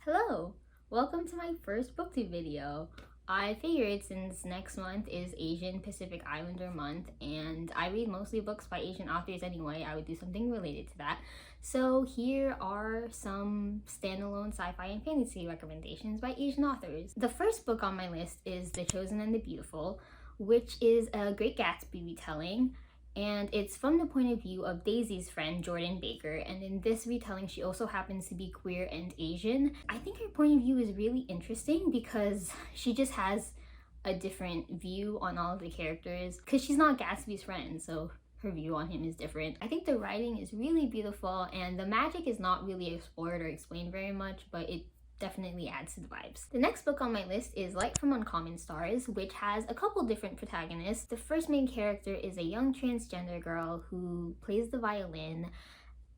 Hello! Welcome to my first booktube video. I figured since next month is Asian Pacific Islander month and I read mostly books by Asian authors anyway, I would do something related to that. So here are some standalone sci-fi and fantasy recommendations by Asian authors. The first book on my list is The Chosen and the Beautiful, which is a Great Gatsby retelling. And it's from the point of view of Daisy's friend Jordan Baker, and in this retelling she also happens to be queer and Asian. I think her point of view is really interesting because she just has a different view on all of the characters because she's not Gatsby's friend, so her view on him is different. I think the writing is really beautiful and the magic is not really explored or explained very much, but it definitely adds to the vibes. The next book on my list is Light from Uncommon Stars, which has a couple different protagonists. The first main character is a young transgender girl who plays the violin,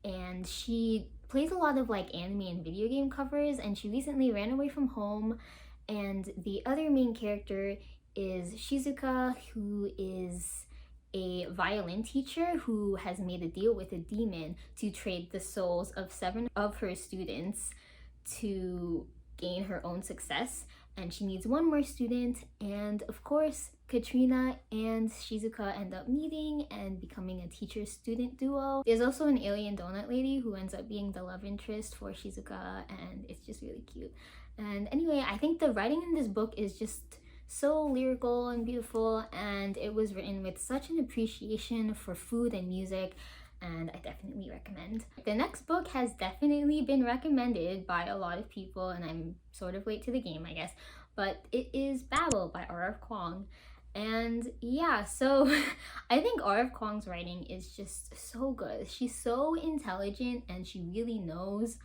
and she plays a lot of anime and video game covers, and she recently ran away from home. And the other main character is Shizuka, who is a violin teacher who has made a deal with a demon to trade the souls of 7 of her students to gain her own success, and she needs one more student, and of course Katrina and Shizuka end up meeting and becoming a teacher-student duo. There's also an alien donut lady who ends up being the love interest for Shizuka, and it's just really cute. And anyway, I think the writing in this book is just so lyrical and beautiful, and it was written with such an appreciation for food and music, and I definitely recommend. The next book has definitely been recommended by a lot of people, and I'm sort of late to the game, I guess, but it is Babel by R.F. Kuang. And yeah, so I think R.F. Kuang's writing is just so good. She's so intelligent and she really knows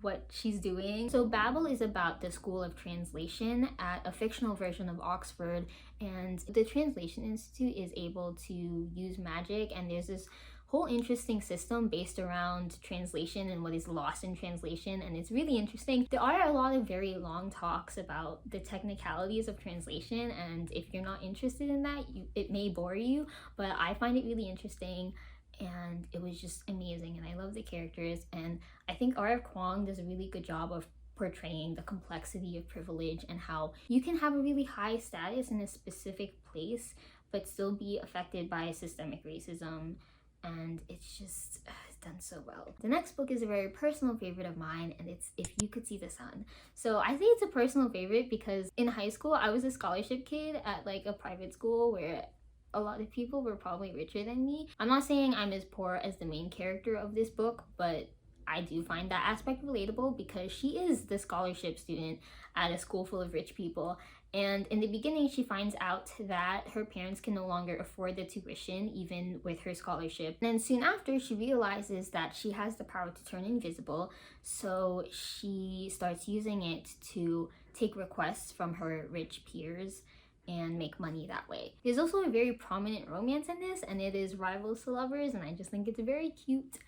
what she's doing. So Babel is about the School of Translation at a fictional version of Oxford, and the Translation Institute is able to use magic, and there's this whole interesting system based around translation and what is lost in translation, and it's really interesting. There are a lot of very long talks about the technicalities of translation, and if you're not interested in that, it may bore you, but I find it really interesting, and it was just amazing, and I love the characters, and I think R.F. Kuang does a really good job of portraying the complexity of privilege and how you can have a really high status in a specific place but still be affected by systemic racism, and it's just done so well. The next book is a very personal favorite of mine, and it's If You Could See the Sun. So I say it's a personal favorite because in high school I was a scholarship kid at a private school where a lot of people were probably richer than me. I'm not saying I'm as poor as the main character of this book, but I do find that aspect relatable because she is the scholarship student at a school full of rich people. And in the beginning, she finds out that her parents can no longer afford the tuition, even with her scholarship. And then soon after, she realizes that she has the power to turn invisible. So she starts using it to take requests from her rich peers and make money that way. There's also a very prominent romance in this, and it is rivals to lovers, and I just think it's very cute.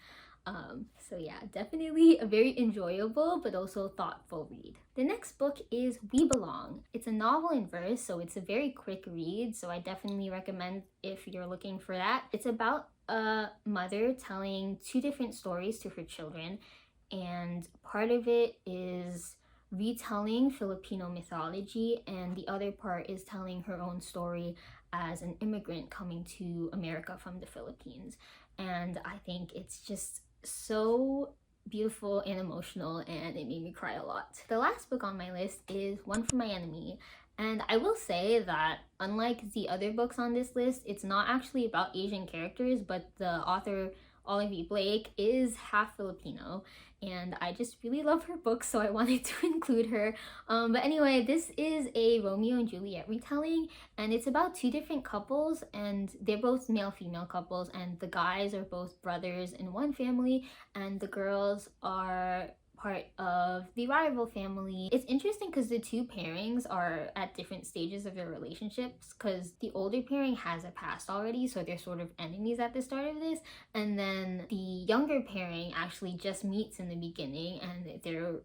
So yeah, definitely a very enjoyable but also thoughtful read. The next book is We Belong. It's a novel in verse, so it's a very quick read, so I definitely recommend if you're looking for that. It's about a mother telling 2 different stories to her children, and part of it is retelling Filipino mythology, and the other part is telling her own story as an immigrant coming to America from the Philippines. And I think it's just so beautiful and emotional, and it made me cry a lot. The last book on my list is One for My Enemy, and I will say that unlike the other books on this list, it's not actually about Asian characters, but the author Olivia Blake is half Filipino, and I just really love her books, so I wanted to include her. But anyway, this is a Romeo and Juliet retelling, and it's about 2 different couples, and they're both male-female couples, and the guys are both brothers in one family, and the girls are part of the rival family. It's interesting because the 2 pairings are at different stages of their relationships, because the older pairing has a past already, so they're sort of enemies at the start of this, and then the younger pairing actually just meets in the beginning, and they're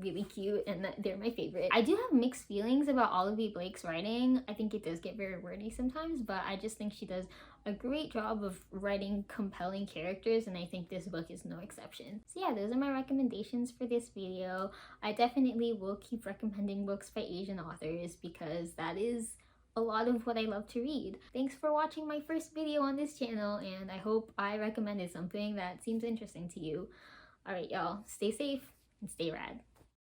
really cute and that they're my favorite. I do have mixed feelings about Olivia Blake's writing. I think it does get very wordy sometimes, but I just think she does a great job of writing compelling characters, and I think this book is no exception. So yeah, those are my recommendations for this video. I definitely will keep recommending books by Asian authors because that is a lot of what I love to read. Thanks for watching my first video on this channel, and I hope I recommended something that seems interesting to you. Alright y'all, stay safe and stay rad.